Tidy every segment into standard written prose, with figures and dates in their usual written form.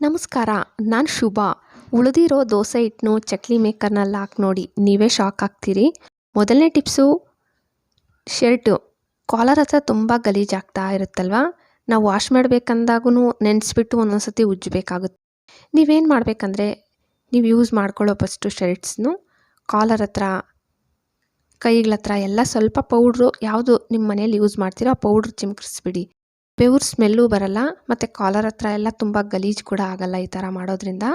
ನಮಸ್ಕಾರ, ನಾನು ಶುಭ. ಉಳಿದಿರೋ ದೋಸೆ ಹಿಟ್ಟನ್ನು ಚಕ್ಲಿ ಮೇಕರ್ನಲ್ಲಿ ಹಾಕಿ ನೋಡಿ, ನೀವೇ ಶಾಕ್ ಆಗ್ತೀರಿ. ಮೊದಲನೇ ಟಿಪ್ಸು, ಶರ್ಟು ಕಾಲರ್ ಹತ್ರ ತುಂಬ ಗಲೀಜಾಗ್ತಾ ಇರುತ್ತಲ್ವ, ನಾವು ವಾಶ್ ಮಾಡಬೇಕಂದಾಗೂ ನೆನೆಸ್ಬಿಟ್ಟು ಒಂದೊಂದು ಸತಿ ಉಜ್ಜಬೇಕಾಗುತ್ತೆ. ನೀವೇನು ಮಾಡಬೇಕಂದ್ರೆ, ನೀವು ಯೂಸ್ ಮಾಡ್ಕೊಳ್ಳೋ ಫಸ್ಟು ಶರ್ಟ್ಸ್ನು ಕಾಲರ್ ಹತ್ರ, ಕೈಗಳ ಹತ್ರ ಎಲ್ಲ ಸ್ವಲ್ಪ ಪೌಡ್ರು ಯಾವುದು ನಿಮ್ಮ ಮನೇಲಿ ಯೂಸ್ ಮಾಡ್ತೀರೋ ಆ ಪೌಡ್ರ್ ಚಿಮ್ಕಿಸ್ಬಿಡಿ. ಬೆವ್ರ ಸ್ಮೆಲ್ಲು ಬರಲ್ಲ, ಮತ್ತು ಕಾಲರ್ ಹತ್ರ ಎಲ್ಲ ತುಂಬ ಗಲೀಜು ಕೂಡ ಆಗಲ್ಲ ಈ ಥರ ಮಾಡೋದ್ರಿಂದ.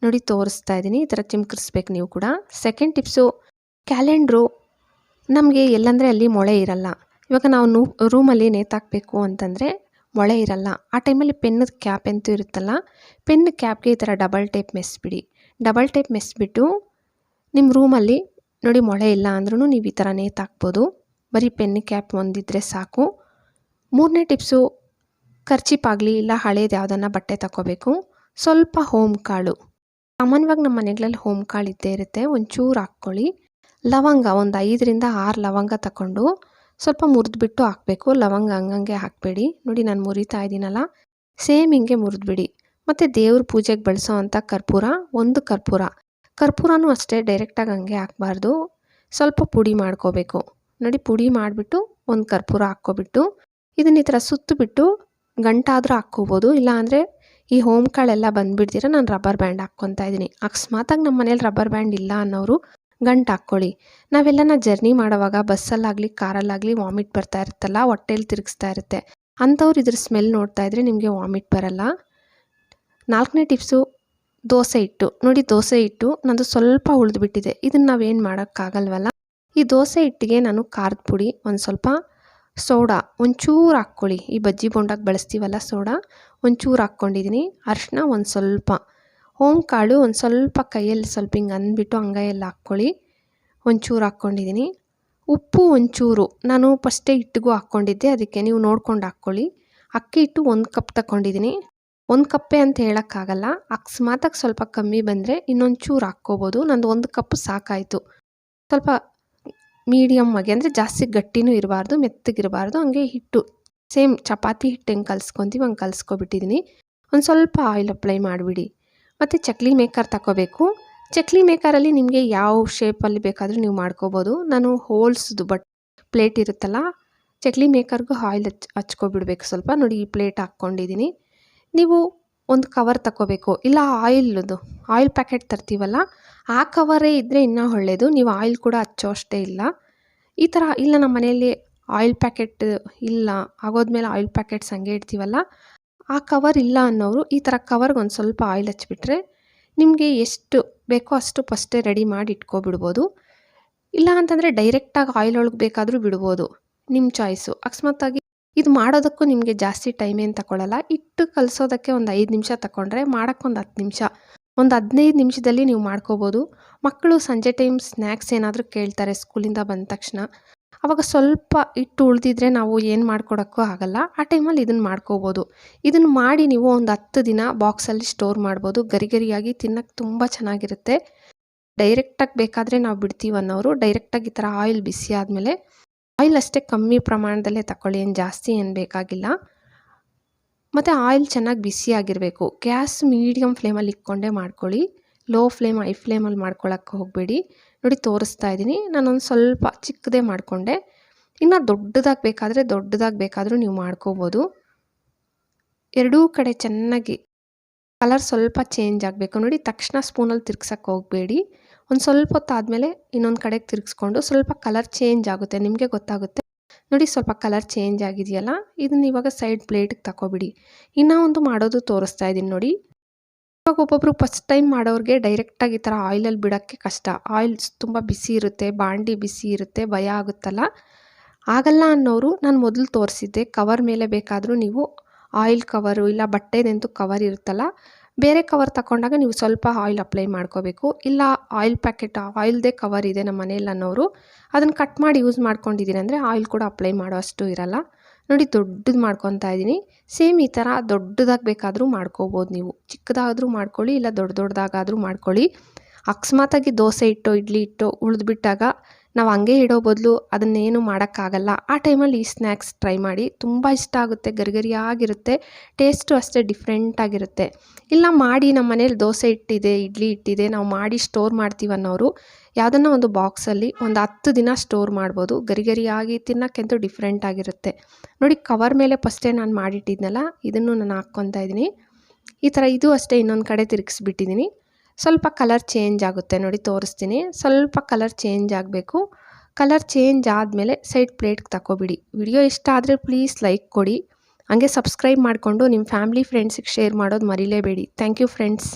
ನೋಡಿ ತೋರಿಸ್ತಾ ಇದ್ದೀನಿ, ಈ ಥರ ಚಿಮ್ಕಿಸ್ಬೇಕು ನೀವು ಕೂಡ. ಸೆಕೆಂಡ್ ಟಿಪ್ಸು, ಕ್ಯಾಲೆಂಡ್ರು ನಮಗೆ ಎಲ್ಲಂದರೆ ಅಲ್ಲಿ ಮೊಳೆ ಇರಲ್ಲ. ಇವಾಗ ನಾವು ರೂಮಲ್ಲಿ ನೇತಾಕಬೇಕು ಅಂತಂದರೆ ಮೊಳೆ ಇರಲ್ಲ. ಆ ಟೈಮಲ್ಲಿ ಪೆನ್ನದ ಕ್ಯಾಪ್ ಅಂತೂ ಇರುತ್ತಲ್ಲ, ಪೆನ್ ಕ್ಯಾಪ್ಗೆ ಈ ಥರ ಡಬಲ್ ಟೇಪ್ ಮೆಸ್ಬಿಡಿ. ಡಬಲ್ ಟೇಪ್ ಮೆಸ್ಬಿಟ್ಟು ನಿಮ್ಮ ರೂಮಲ್ಲಿ ನೋಡಿ ಮೊಳೆ ಇಲ್ಲ ಅಂದ್ರೂ ನೀವು ಈ ಥರ ನೇತಾಕ್ಬೋದು. ಬರೀ ಪೆನ್ ಕ್ಯಾಪ್ ಒಂದಿದ್ರೆ ಸಾಕು. ಮೂರನೇ ಟಿಪ್ಸು, ಖರ್ಚಿಪಾಗಲಿ ಇಲ್ಲ ಹಳೇದು ಯಾವುದನ್ನು ಬಟ್ಟೆ ತಗೋಬೇಕು. ಸ್ವಲ್ಪ ಹೋಮ್ ಕಾಳು, ಸಾಮಾನ್ಯವಾಗಿ ನಮ್ಮ ಮನೆಗಳಲ್ಲಿ ಹೋಮ್ ಕಾಳು ಇದ್ದೇ ಇರುತ್ತೆ, ಒಂಚೂರು ಹಾಕ್ಕೊಳ್ಳಿ. ಲವಂಗ ಒಂದು 5ರಿಂದ 6 ಲವಂಗ ತಗೊಂಡು ಸ್ವಲ್ಪ ಮುರಿದ್ಬಿಟ್ಟು ಹಾಕಬೇಕು. ಲವಂಗ ಹಂಗಂಗೆ ಹಾಕಬೇಡಿ. ನೋಡಿ ನಾನು ಮುರಿತಾ ಇದ್ದೀನಲ್ಲ, ಸೇಮ್ ಹಿಂಗೆ ಮುರಿದ್ಬಿಡಿ. ಮತ್ತು ದೇವ್ರ ಪೂಜೆಗೆ ಬಳಸೋ ಅಂಥ ಕರ್ಪೂರ, ಒಂದು ಕರ್ಪೂರನೂ ಅಷ್ಟೇ ಡೈರೆಕ್ಟಾಗಿ ಹಂಗೆ ಹಾಕಬಾರ್ದು, ಸ್ವಲ್ಪ ಪುಡಿ ಮಾಡ್ಕೋಬೇಕು. ನೋಡಿ ಪುಡಿ ಮಾಡಿಬಿಟ್ಟು ಒಂದು ಕರ್ಪೂರ ಹಾಕ್ಕೊಬಿಟ್ಟು ಇದನ್ನ ಈ ಥರ ಸುತ್ತಬಿಟ್ಟು ಗಂಟಾದರೂ ಹಾಕ್ಕೋಬೋದು. ಇಲ್ಲಾಂದರೆ ಈ ಹೋಮ್ ಕಾಳೆಲ್ಲ ಬಂದುಬಿಡ್ತೀರ, ನಾನು ರಬ್ಬರ್ ಬ್ಯಾಂಡ್ ಹಾಕ್ಕೊತಾ ಇದ್ದೀನಿ. ಅಕಸ್ಮಾತಾಗಿ ನಮ್ಮ ಮನೇಲಿ ರಬ್ಬರ್ ಬ್ಯಾಂಡ್ ಇಲ್ಲ ಅನ್ನೋರು ಗಂಟು ಹಾಕ್ಕೊಳ್ಳಿ. ನಾವೆಲ್ಲನ ಜರ್ನಿ ಮಾಡೋವಾಗ ಬಸ್ಸಲ್ಲಾಗಲಿ ಕಾರಲ್ಲಾಗಲಿ ವಾಮಿಟ್ ಬರ್ತಾ ಇರುತ್ತಲ್ಲ, ಹೊಟ್ಟೆಲಿ ತಿರುಗಿಸ್ತಾ ಇರುತ್ತೆ, ಅಂಥವ್ರು ಇದ್ರ ಸ್ಮೆಲ್ ನೋಡ್ತಾ ಇದ್ದರೆ ನಿಮಗೆ ವಾಮಿಟ್ ಬರಲ್ಲ. 4ನೇ ಟಿಪ್ಸು, ದೋಸೆ ಹಿಟ್ಟು. ನೋಡಿ ದೋಸೆ ಹಿಟ್ಟು ನಂದು ಸ್ವಲ್ಪ ಉಳಿದ್ಬಿಟ್ಟಿದೆ, ಇದನ್ನು ನಾವೇನು ಮಾಡೋಕ್ಕಾಗಲ್ವಲ್ಲ. ಈ ದೋಸೆ ಹಿಟ್ಟಿಗೆ ನಾನು ಖಾರದ ಪುಡಿ, ಒಂದು ಸ್ವಲ್ಪ ಸೋಡಾ ಒಂಚೂರು ಹಾಕ್ಕೊಳ್ಳಿ. ಈ ಬಜ್ಜಿ ಬೋಂಡಾಗೆ ಬಳಸ್ತೀವಲ್ಲ ಸೋಡಾ, ಒಂಚೂರು ಹಾಕ್ಕೊಂಡಿದ್ದೀನಿ. ಅರಿಶಿನ ಒಂದು ಸ್ವಲ್ಪ, ಹೋಮ್ ಕಾಳು ಒಂದು ಸ್ವಲ್ಪ ಕೈಯಲ್ಲಿ ಸ್ವಲ್ಪ ಹಿಂಗೆ ಅಂದ್ಬಿಟ್ಟು ಅಂಗೈಯಲ್ಲಿ ಹಾಕ್ಕೊಳ್ಳಿ, ಒಂಚೂರು ಹಾಕ್ಕೊಂಡಿದ್ದೀನಿ. ಉಪ್ಪು ಒಂಚೂರು, ನಾನು ಫಸ್ಟೇ ಹಿಟ್ಟಿಗೂ ಹಾಕ್ಕೊಂಡಿದ್ದೆ, ಅದಕ್ಕೆ ನೀವು ನೋಡ್ಕೊಂಡು ಹಾಕ್ಕೊಳ್ಳಿ. ಅಕ್ಕಿ ಹಿಟ್ಟು 1 ಕಪ್ ತಗೊಂಡಿದ್ದೀನಿ. 1 ಕಪ್ಪೇ ಅಂತ ಹೇಳೋಕ್ಕಾಗಲ್ಲ, ಅಕಸ್ಮಾತಾಗಿ ಸ್ವಲ್ಪ ಕಮ್ಮಿ ಬಂದರೆ ಇನ್ನೊಂಚೂರು ಹಾಕ್ಕೋಬೋದು. ನಂದು 1 ಕಪ್ ಸಾಕಾಯಿತು. ಸ್ವಲ್ಪ ಮೀಡಿಯಮ್ ಆಗಿ, ಅಂದರೆ ಜಾಸ್ತಿ ಗಟ್ಟಿನೂ ಇರಬಾರ್ದು ಮೆತ್ತಗಿರಬಾರ್ದು, ಹಂಗೆ ಹಿಟ್ಟು ಸೇಮ್ ಚಪಾತಿ ಹಿಟ್ಟು ಹೆಂಗೆ ಕಲಿಸ್ಕೊತೀವಿ ಹಂಗೆ ಕಲಿಸ್ಕೊಬಿಟ್ಟಿದ್ದೀನಿ. ಒಂದು ಸ್ವಲ್ಪ ಆಯಿಲ್ ಅಪ್ಲೈ ಮಾಡಿಬಿಡಿ. ಮತ್ತು ಚಕ್ಲಿ ಮೇಕರ್ ತಗೋಬೇಕು. ಚಕ್ಲಿ ಮೇಕರಲ್ಲಿ ನಿಮಗೆ ಯಾವ ಶೇಪಲ್ಲಿ ಬೇಕಾದರೂ ನೀವು ಮಾಡ್ಕೋಬೋದು. ನಾನು ಹೋಲ್ಸ್ದು ಪ್ಲೇಟ್ ಇರುತ್ತಲ್ಲ, ಚಕ್ಲಿ ಮೇಕರ್ಗೂ ಆಯಿಲ್ ಹಚ್ಕೊಬಿಡ್ಬೇಕು ಸ್ವಲ್ಪ. ನೋಡಿ ಈ ಪ್ಲೇಟ್ ಹಾಕ್ಕೊಂಡಿದ್ದೀನಿ. ನೀವು ಒಂದು ಕವರ್ ತಗೋಬೇಕು, ಇಲ್ಲ ಆಯಿಲ್ ಪ್ಯಾಕೆಟ್ ತರ್ತೀವಲ್ಲ ಆ ಕವರೇ ಇದ್ದರೆ ಇನ್ನೂ ಒಳ್ಳೆಯದು. ನೀವು ಆಯಿಲ್ ಕೂಡ ಹಚ್ಚೋ ಅಷ್ಟೇ ಇಲ್ಲ. ಈ ಥರ ಇಲ್ಲ ನಮ್ಮ ಮನೆಯಲ್ಲಿ ಆಯಿಲ್ ಪ್ಯಾಕೆಟ್ ಇಲ್ಲ ಆಗೋದ್ಮೇಲೆ ಆಯಿಲ್ ಪ್ಯಾಕೆಟ್ಸ್ ಹಂಗೆ ಇಡ್ತೀವಲ್ಲ, ಆ ಕವರ್ ಇಲ್ಲ ಅನ್ನೋರು ಈ ಥರ ಕವರ್ಗೆ ಒಂದು ಸ್ವಲ್ಪ ಆಯಿಲ್ ಹಚ್ಬಿಟ್ರೆ ನಿಮಗೆ ಎಷ್ಟು ಬೇಕೋ ಅಷ್ಟು ಫಸ್ಟೇ ರೆಡಿ ಮಾಡಿ ಇಟ್ಕೊಬಿಡ್ಬೋದು. ಇಲ್ಲ ಅಂತಂದರೆ ಡೈರೆಕ್ಟಾಗಿ ಆಯಿಲ್ ಒಳಗೆ ಬೇಕಾದರೂ ಬಿಡ್ಬೋದು, ನಿಮ್ಮ ಚಾಯ್ಸು. ಅಕಸ್ಮಾತಾಗಿ ಇದು ಮಾಡೋದಕ್ಕೂ ನಿಮಗೆ ಜಾಸ್ತಿ ಟೈಮ್ ಏನು ತಗೊಳ್ಳಲ್ಲ. ಹಿಟ್ಟು ಕಲಿಸೋದಕ್ಕೆ ಒಂದು 5 ನಿಮಿಷ ತಗೊಂಡ್ರೆ ಮಾಡೋಕ್ಕೆ ಒಂದು 10 ನಿಮಿಷ, ಒಂದು 15 ನಿಮಿಷದಲ್ಲಿ ನೀವು ಮಾಡ್ಕೋಬೋದು. ಮಕ್ಕಳು ಸಂಜೆ ಟೈಮ್ ಸ್ನ್ಯಾಕ್ಸ್ ಏನಾದರೂ ಕೇಳ್ತಾರೆ ಸ್ಕೂಲಿಂದ ಬಂದ ತಕ್ಷಣ, ಆವಾಗ ಸ್ವಲ್ಪ ಹಿಟ್ಟು ಉಳಿದಿದ್ರೆ ನಾವು ಏನು ಮಾಡ್ಕೊಡೋಕ್ಕೂ ಆಗಲ್ಲ. ಆ ಟೈಮಲ್ಲಿ ಇದನ್ನು ಮಾಡ್ಕೋಬೋದು. ಇದನ್ನು ಮಾಡಿ ನೀವು ಒಂದು 10 ದಿನ ಬಾಕ್ಸಲ್ಲಿ ಸ್ಟೋರ್ ಮಾಡ್ಬೋದು. ಗರಿಗರಿಯಾಗಿ ತಿನ್ನೋಕ್ಕೆ ತುಂಬ ಚೆನ್ನಾಗಿರುತ್ತೆ. ಡೈರೆಕ್ಟಾಗಿ ಬೇಕಾದರೆ ನಾವು ಬಿಡ್ತೀವಿ ಅನ್ನೋರು ಡೈರೆಕ್ಟಾಗಿ ಈ ಥರ ಆಯಿಲ್ ಬಿಸಿ ಆದಮೇಲೆ, ಆಯಿಲ್ ಅಷ್ಟೇ ಕಮ್ಮಿ ಪ್ರಮಾಣದಲ್ಲೇ ತಗೊಳ್ಳಿ, ಏನು ಜಾಸ್ತಿ ಏನು ಬೇಕಾಗಿಲ್ಲ. ಮತ್ತು ಆಯಿಲ್ ಚೆನ್ನಾಗಿ ಬಿಸಿಯಾಗಿರಬೇಕು. ಗ್ಯಾಸ್ ಮೀಡಿಯಮ್ ಫ್ಲೇಮಲ್ಲಿ ಇಟ್ಕೊಂಡೇ ಮಾಡ್ಕೊಳ್ಳಿ, ಲೋ ಫ್ಲೇಮ್ ಹೈ ಫ್ಲೇಮಲ್ಲಿ ಮಾಡ್ಕೊಳ್ಳೋಕ್ಕೆ ಹೋಗಬೇಡಿ. ನೋಡಿ ತೋರಿಸ್ತಾ ಇದ್ದೀನಿ, ನಾನೊಂದು ಸ್ವಲ್ಪ ಚಿಕ್ಕದೇ ಮಾಡಿಕೊಂಡೆ. ಇನ್ನು ದೊಡ್ಡದಾಗಿ ಬೇಕಾದರೂ ನೀವು ಮಾಡ್ಕೋಬೋದು. ಎರಡೂ ಕಡೆ ಚೆನ್ನಾಗಿ ಕಲರ್ ಸ್ವಲ್ಪ ಚೇಂಜ್ ಆಗಬೇಕು. ನೋಡಿ ತಕ್ಷಣ ಸ್ಪೂನಲ್ಲಿ ತಿರ್ಗ್ಸೋಕ್ಕೆ ಹೋಗಬೇಡಿ. ಒಂದು ಸ್ವಲ್ಪ ಹೊತ್ತಾದಮೇಲೆ ಇನ್ನೊಂದು ಕಡೆಗೆ ತಿರ್ಗಿಸ್ಕೊಂಡು ಸ್ವಲ್ಪ ಕಲರ್ ಚೇಂಜ್ ಆಗುತ್ತೆ, ನಿಮಗೆ ಗೊತ್ತಾಗುತ್ತೆ. ನೋಡಿ ಸ್ವಲ್ಪ ಕಲರ್ ಚೇಂಜ್ ಆಗಿದೆಯಲ್ಲ, ಇದನ್ನ ಇವಾಗ ಸೈಡ್ ಪ್ಲೇಟಿಗೆ ತಗೊಬಿಡಿ. ಇನ್ನೂ ಒಂದು ಮಾಡೋದು ತೋರಿಸ್ತಾ ಇದ್ದೀನಿ ನೋಡಿ. ಇವಾಗ ಒಬ್ಬೊಬ್ಬರು ಫಸ್ಟ್ ಟೈಮ್ ಮಾಡೋರಿಗೆ ಡೈರೆಕ್ಟಾಗಿ ಈ ಥರ ಆಯಿಲಲ್ಲಿ ಬಿಡೋಕ್ಕೆ ಕಷ್ಟ. ಆಯಿಲ್ ತುಂಬ ಬಿಸಿ ಇರುತ್ತೆ, ಬಾಂಡಿ ಬಿಸಿ ಇರುತ್ತೆ, ಭಯ ಆಗುತ್ತಲ್ಲ, ಆಗಲ್ಲ ಅನ್ನೋರು ನಾನು ಮೊದಲು ತೋರಿಸಿದ್ದೆ ಕವರ್ ಮೇಲೆ ಬೇಕಾದರೂ ನೀವು ಆಯಿಲ್ ಕವರು ಇಲ್ಲ ಬಟ್ಟೆದಂತೂ ಕವರ್ ಇರುತ್ತಲ್ಲ, ಬೇರೆ ಕವರ್ ತಗೊಂಡಾಗ ನೀವು ಸ್ವಲ್ಪ ಆಯಿಲ್ ಅಪ್ಲೈ ಮಾಡ್ಕೋಬೇಕು. ಇಲ್ಲ ಆಯಿಲ್ ಪ್ಯಾಕೆಟ್ ಆಯಿಲ್ದೇ ಕವರ್ ಇದೆ ನಮ್ಮ ಮನೇಲಿ ಅನ್ನೋರು ಅದನ್ನು ಕಟ್ ಮಾಡಿ ಯೂಸ್ ಮಾಡ್ಕೊಂಡಿದ್ದೀನಿ ಅಂದರೆ ಆಯಿಲ್ ಕೂಡ ಅಪ್ಲೈ ಮಾಡೋ ಅಷ್ಟು ಇರಲ್ಲ. ನೋಡಿ ದೊಡ್ಡದು ಮಾಡ್ಕೊತಾ ಇದ್ದೀನಿ. ಸೇಮ್ ಈ ಥರ ದೊಡ್ಡದಾಗಿ ಬೇಕಾದರೂ ಮಾಡ್ಕೋಬೋದು, ನೀವು ಚಿಕ್ಕದಾದರೂ ಮಾಡ್ಕೊಳ್ಳಿ ಇಲ್ಲ ದೊಡ್ಡದಾಗಾದರೂ ಮಾಡ್ಕೊಳ್ಳಿ. ಅಕಸ್ಮಾತಾಗಿ ದೋಸೆ ಹಿಟ್ಟು ಇಡ್ಲಿ ಹಿಟ್ಟು ಉಳಿದ್ಬಿಟ್ಟಾಗ ನಾವು ಹಂಗೆ ಇಡೋ ಬದಲು ಅದನ್ನೇನು ಮಾಡೋಕ್ಕಾಗಲ್ಲ. ಆ ಟೈಮಲ್ಲಿ ಈ ಸ್ನ್ಯಾಕ್ಸ್ ಟ್ರೈ ಮಾಡಿ. ತುಂಬ ಇಷ್ಟ ಆಗುತ್ತೆ, ಗರಿಗರಿಯಾಗಿರುತ್ತೆ, ಟೇಸ್ಟು ಅಷ್ಟೇ ಡಿಫ್ರೆಂಟಾಗಿರುತ್ತೆ. ಇಲ್ಲ ಮಾಡಿ ನಮ್ಮ ಮನೇಲಿ ದೋಸೆ ಹಿಟ್ಟಿದೆ, ಇಡ್ಲಿ ಹಿಟ್ಟಿದೆ, ನಾವು ಮಾಡಿ ಸ್ಟೋರ್ ಮಾಡ್ತೀವಿ ಅನ್ನೋರು ಯಾವುದನ್ನ ಒಂದು ಬಾಕ್ಸಲ್ಲಿ ಒಂದು 10 ದಿನ ಸ್ಟೋರ್ ಮಾಡ್ಬೋದು. ಗರಿಗರಿಯಾಗಿ ತಿನ್ನೋಕ್ಕಂತೂ ಡಿಫ್ರೆಂಟಾಗಿರುತ್ತೆ. ನೋಡಿ ಕವರ್ ಮೇಲೆ ಫಸ್ಟೇ ನಾನು ಮಾಡಿಟ್ಟಿದ್ನಲ್ಲ, ಇದನ್ನು ನಾನು ಹಾಕ್ಕೊತಾ ಇದ್ದೀನಿ. ಈ ಥರ ಇದು ಅಷ್ಟೇ ಇನ್ನೊಂದು ಕಡೆ ತಿರುಗಿಸ್ಬಿಟ್ಟಿದ್ದೀನಿ. ಸ್ವಲ್ಪ ಕಲರ್ ಚೇಂಜ್ ಆಗುತ್ತೆ ನೋಡಿ, ತೋರಿಸ್ತೀನಿ. ಸ್ವಲ್ಪ ಕಲರ್ ಚೇಂಜ್ ಆಗಬೇಕು. ಕಲರ್ ಚೇಂಜ್ ಆದಮೇಲೆ ಸೈಡ್ ಪ್ಲೇಟ್ಗೆ ತಗೊಬಿಡಿ. ವಿಡಿಯೋ ಇಷ್ಟ ಆದರೆ ಪ್ಲೀಸ್ ಲೈಕ್ ಕೊಡಿ. ಹಂಗೆ ಸಬ್ಸ್ಕ್ರೈಬ್ ಮಾಡಿಕೊಂಡು ನಿಮ್ಮ ಫ್ಯಾಮಿಲಿ ಫ್ರೆಂಡ್ಸಿಗೆ ಶೇರ್ ಮಾಡೋದು ಮರಿಲೇಬೇಡಿ. Thank you friends.